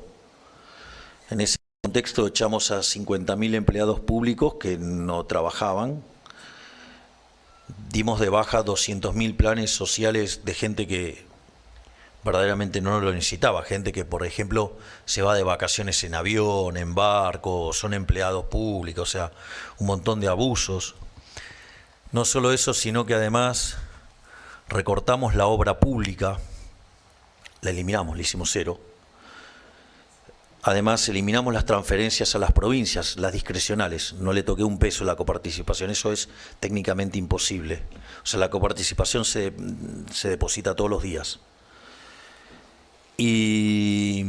En ese contexto echamos a 50.000 empleados públicos que no trabajaban. Dimos de baja 200.000 planes sociales de gente que verdaderamente no lo necesitaba. Gente que, por ejemplo, se va de vacaciones en avión, en barco, son empleados públicos, o sea, un montón de abusos. No solo eso, sino que además recortamos la obra pública, la eliminamos, la hicimos cero. Además, eliminamos las transferencias a las provincias, las discrecionales. No le toqué un peso a la coparticipación, eso es técnicamente imposible. O sea, la coparticipación se deposita todos los días. Y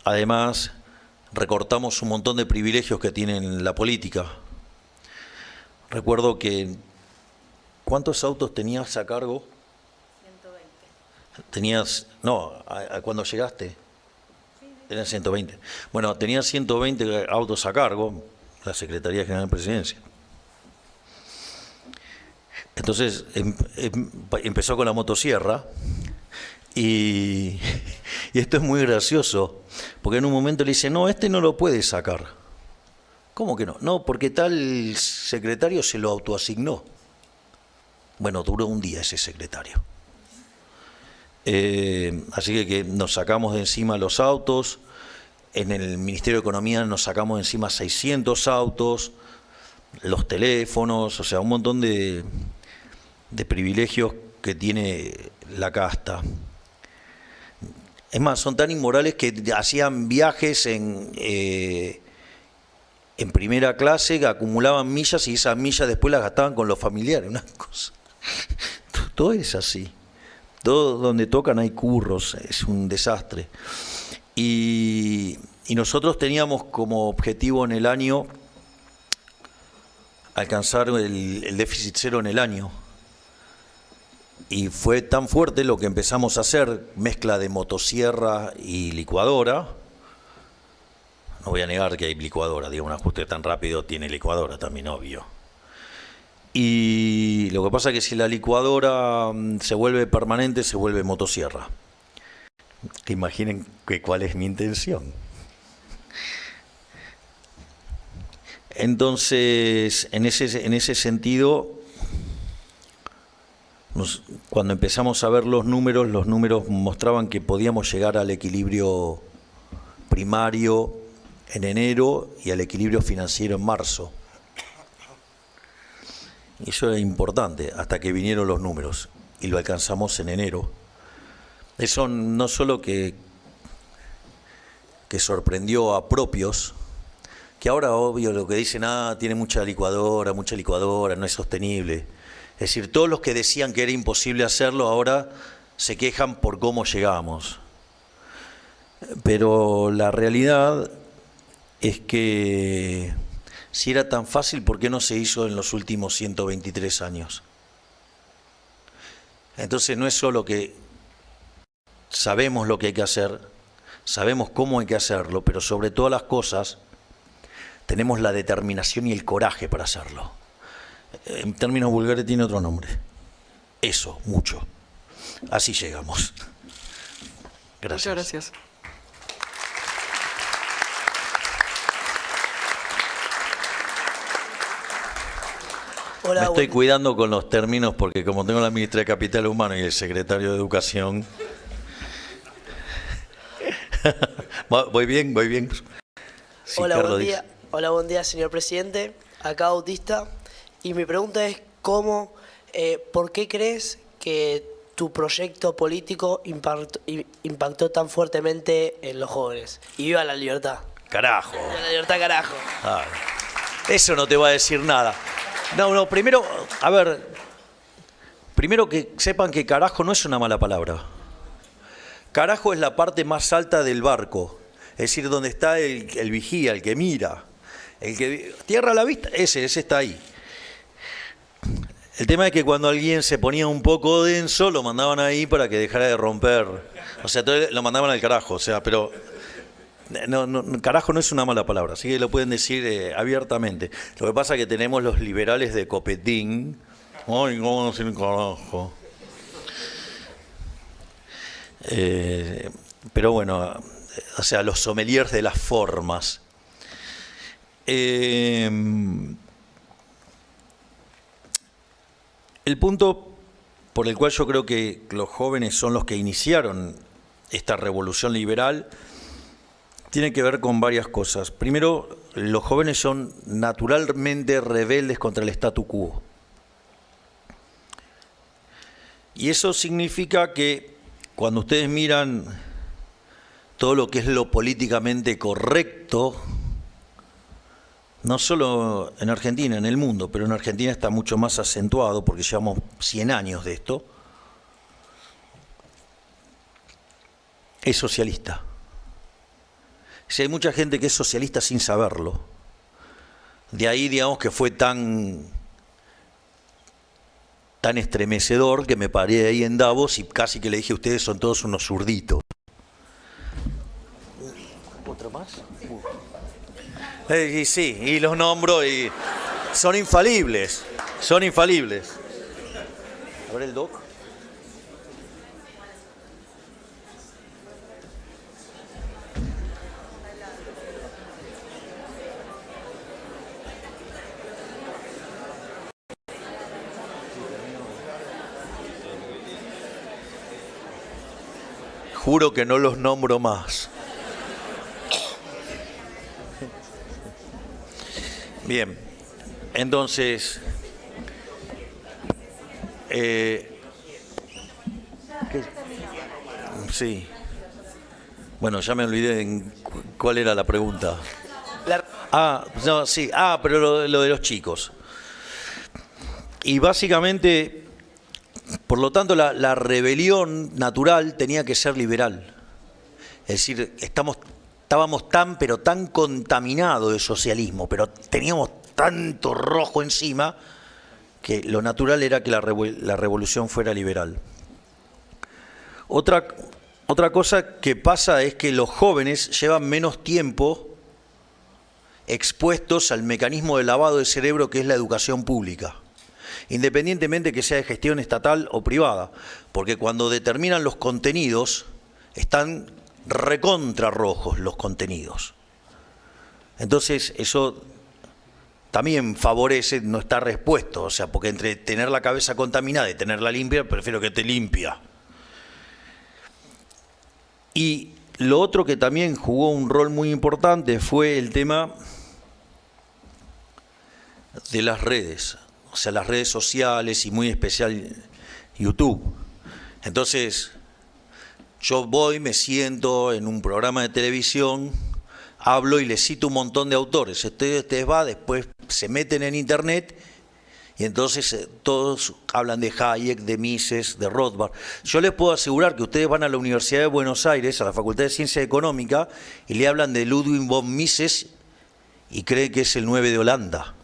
además, recortamos un montón de privilegios que tienen la política. Recuerdo que, ¿cuántos autos tenías a cargo? 120. Tenías, no, cuando llegaste. Tenían 120. Bueno, tenía 120 autos a cargo la Secretaría General de Presidencia. Entonces empezó con la motosierra y esto es muy gracioso, porque en un momento le dice, no, este no lo puede sacar. ¿Cómo que no? No, porque tal secretario se lo autoasignó. Bueno, duró un día ese secretario. Así que nos sacamos de encima los autos. En el Ministerio de Economía nos sacamos de encima 600 autos, los teléfonos, o sea, un montón de privilegios que tiene la casta. Es más, son tan inmorales que hacían viajes en primera clase, que acumulaban millas y esas millas después las gastaban con los familiares, una cosa. Todo es así. Todo donde tocan hay curros, es un desastre. Y nosotros teníamos como objetivo en el año alcanzar el déficit cero en el año. Y fue tan fuerte lo que empezamos a hacer, mezcla de motosierra y licuadora. No voy a negar que hay licuadora, digo, un ajuste tan rápido tiene licuadora también, obvio. Y lo que pasa es que si la licuadora se vuelve permanente, se vuelve motosierra. Que imaginen cuál es mi intención. Entonces, en ese sentido, cuando empezamos a ver los números mostraban que podíamos llegar al equilibrio primario en enero y al equilibrio financiero en marzo. Y eso era importante hasta que vinieron los números y lo alcanzamos en enero. Eso no solo que sorprendió a propios, que ahora obvio lo que dicen, tiene mucha licuadora, no es sostenible. Es decir, todos los que decían que era imposible hacerlo ahora se quejan por cómo llegamos. Pero la realidad es que si era tan fácil, ¿por qué no se hizo en los últimos 123 años? Entonces no es solo que sabemos lo que hay que hacer, sabemos cómo hay que hacerlo, pero sobre todas las cosas tenemos la determinación y el coraje para hacerlo. En términos vulgares tiene otro nombre. Eso, mucho. Así llegamos. Gracias. Muchas gracias. Hola, Me estoy cuidando con los términos porque como tengo la ministra de Capital Humano y el secretario de Educación... ¿Voy bien? Sí, hola, Carlos, buen dice. día. Hola, buen día, señor presidente. Acá Bautista. Y mi pregunta es ¿por qué crees que tu proyecto político impactó tan fuertemente en los jóvenes? Y viva la libertad. Carajo. Viva la libertad, carajo. Eso no te va a decir nada. No, primero, a ver, primero que sepan que carajo no es una mala palabra. Carajo es la parte más alta del barco, es decir, donde está el vigía, el que mira, el que tierra a la vista, ese está ahí. El tema es que cuando alguien se ponía un poco denso, lo mandaban ahí para que dejara de romper. O sea, lo mandaban al carajo, o sea, pero... No, carajo no es una mala palabra, así que lo pueden decir abiertamente. Lo que pasa es que tenemos los liberales de Copetín. Ay, ¿cómo decir carajo? Pero bueno, o sea, los sommeliers de las formas. El punto por el cual yo creo que los jóvenes son los que iniciaron esta revolución liberal tiene que ver con varias cosas. Primero, los jóvenes son naturalmente rebeldes contra el statu quo. Y eso significa que cuando ustedes miran todo lo que es lo políticamente correcto, no solo en Argentina, en el mundo, pero en Argentina está mucho más acentuado porque llevamos 100 años de esto, es socialista. Si hay mucha gente que es socialista sin saberlo. De ahí, digamos, que fue tan estremecedor que me paré ahí en Davos y casi que le dije, ustedes son todos unos zurditos. ¿Otro más? Y sí, y los nombro y son infalibles, son infalibles. A ver el doc. juro que no los nombro más. Bien, entonces, sí. Bueno, ya me olvidé en cuál era la pregunta. No, sí. Pero lo de los chicos. Y básicamente, por lo tanto, la rebelión natural tenía que ser liberal. Es decir, estábamos pero tan contaminados de socialismo, pero teníamos tanto rojo encima, que lo natural era que la revolución fuera liberal. Otra cosa que pasa es que los jóvenes llevan menos tiempo expuestos al mecanismo de lavado de cerebro que es la educación pública, independientemente que sea de gestión estatal o privada, porque cuando determinan los contenidos, están recontra rojos los contenidos. Entonces eso también favorece no estar expuesto, o sea, porque entre tener la cabeza contaminada y tenerla limpia, prefiero que esté limpia. Y lo otro que también jugó un rol muy importante fue el tema de las redes, o sea, las redes sociales y muy especial YouTube. Entonces, yo voy, me siento en un programa de televisión, hablo y les cito un montón de autores. Ustedes después se meten en internet y entonces todos hablan de Hayek, de Mises, de Rothbard. Yo les puedo asegurar que ustedes van a la Universidad de Buenos Aires, a la Facultad de Ciencias Económicas, y le hablan de Ludwig von Mises y creen que es el 9 de Holanda.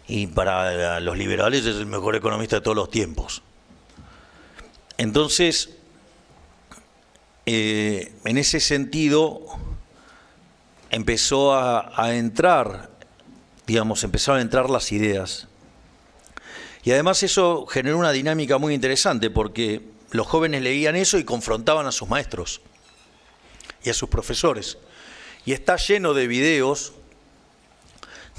Y para los liberales es el mejor economista de todos los tiempos. Entonces, en ese sentido, empezaron a entrar las ideas. Y además eso generó una dinámica muy interesante, porque los jóvenes leían eso y confrontaban a sus maestros y a sus profesores. Y está lleno de videos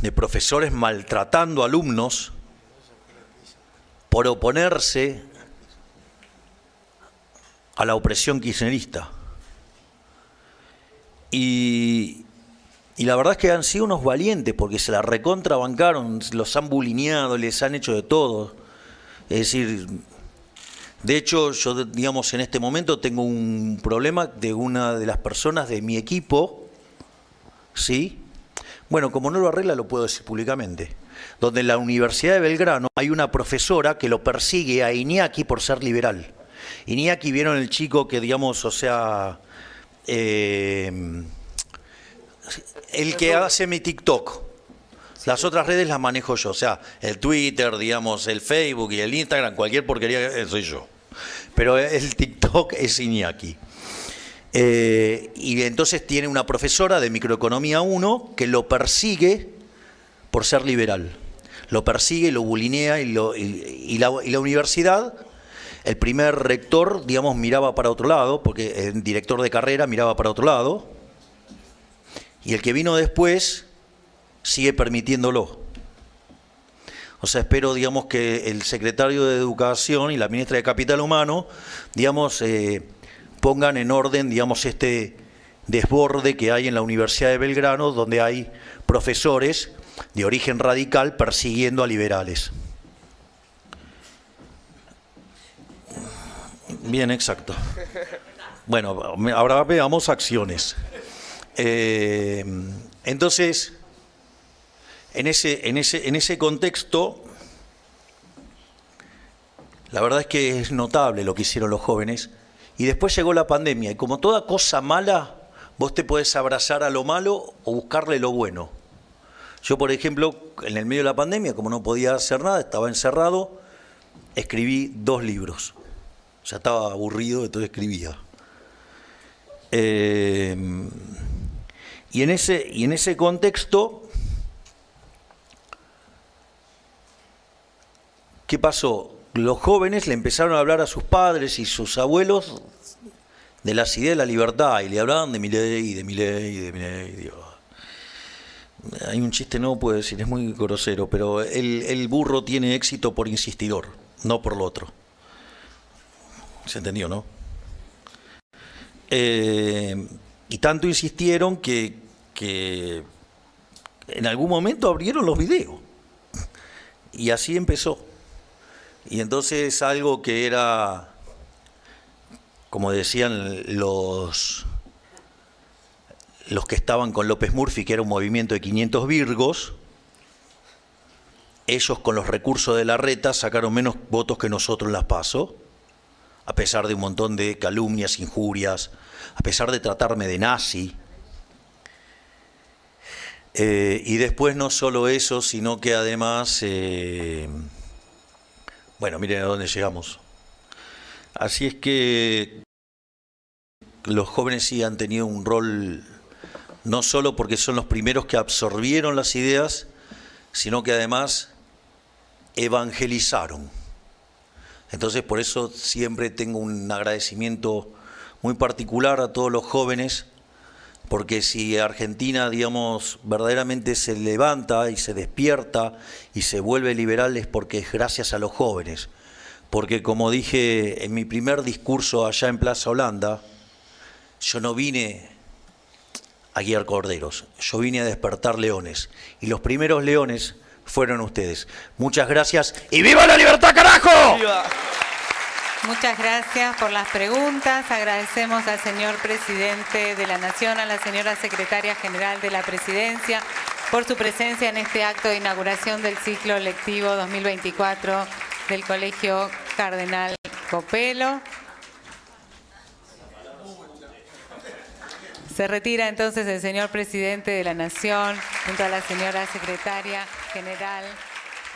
de profesores maltratando a alumnos por oponerse a la opresión kirchnerista. Y la verdad es que han sido unos valientes, porque se la recontrabancaron, los han bulineado, les han hecho de todo. Es decir, de hecho, yo, digamos, en este momento tengo un problema de una de las personas de mi equipo, ¿sí? Bueno, como no lo arregla, lo puedo decir públicamente. Donde en la Universidad de Belgrano hay una profesora que lo persigue a Iñaki por ser liberal. Iñaki, ¿vieron el chico que, digamos, o sea, el que hace mi TikTok? Las otras redes las manejo yo, o sea, el Twitter, digamos, el Facebook y el Instagram, cualquier porquería soy yo. Pero el TikTok es Iñaki. Y entonces tiene una profesora de Microeconomía 1 que lo persigue por ser liberal. Lo persigue, lo bulinea y la universidad, el primer rector, digamos, miraba para otro lado, porque el director de carrera miraba para otro lado, y el que vino después sigue permitiéndolo. O sea, espero, digamos, que el secretario de Educación y la ministra de Capital Humano, digamos, pongan en orden, digamos, este desborde que hay en la Universidad de Belgrano, donde hay profesores de origen radical persiguiendo a liberales. Bien, exacto. Bueno, ahora veamos acciones. Entonces, en ese contexto, la verdad es que es notable lo que hicieron los jóvenes. Y después llegó la pandemia, y como toda cosa mala, vos te podés abrazar a lo malo o buscarle lo bueno. Yo, por ejemplo, en el medio de la pandemia, como no podía hacer nada, estaba encerrado, escribí 2 libros. O sea, estaba aburrido, entonces escribía. Y en ese contexto, ¿qué pasó? Los jóvenes le empezaron a hablar a sus padres y sus abuelos de las ideas de la libertad, y le hablaban de Milei, de Milei, de Milei. Dios. Hay un chiste, no puedo decir, es muy grosero, pero el burro tiene éxito por insistidor, no por lo otro. ¿Se entendió, no? Y tanto insistieron que en algún momento abrieron los videos. Y así empezó. Y entonces algo que era, como decían los que estaban con López Murphy, que era un movimiento de 500 virgos, ellos con los recursos de Larreta sacaron menos votos que nosotros en las PASO, a pesar de un montón de calumnias, injurias, a pesar de tratarme de nazi. Y después no solo eso, sino que además, bueno, miren a dónde llegamos. Así es que los jóvenes sí han tenido un rol, no solo porque son los primeros que absorbieron las ideas, sino que además evangelizaron. Entonces por eso siempre tengo un agradecimiento muy particular a todos los jóvenes, porque si Argentina, digamos, verdaderamente se levanta y se despierta y se vuelve liberal es porque es gracias a los jóvenes. Porque como dije en mi primer discurso allá en Plaza Holanda, yo no vine a guiar corderos, yo vine a despertar leones. Y los primeros leones fueron ustedes. Muchas gracias y ¡viva la libertad, carajo! ¡Viva! Muchas gracias por las preguntas. Agradecemos al señor presidente de la Nación, a la señora secretaria general de la Presidencia, por su presencia en este acto de inauguración del ciclo lectivo 2024 del Colegio Cardenal Copelo. Se retira entonces el señor presidente de la Nación junto a la señora secretaria general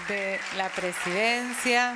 de la Presidencia.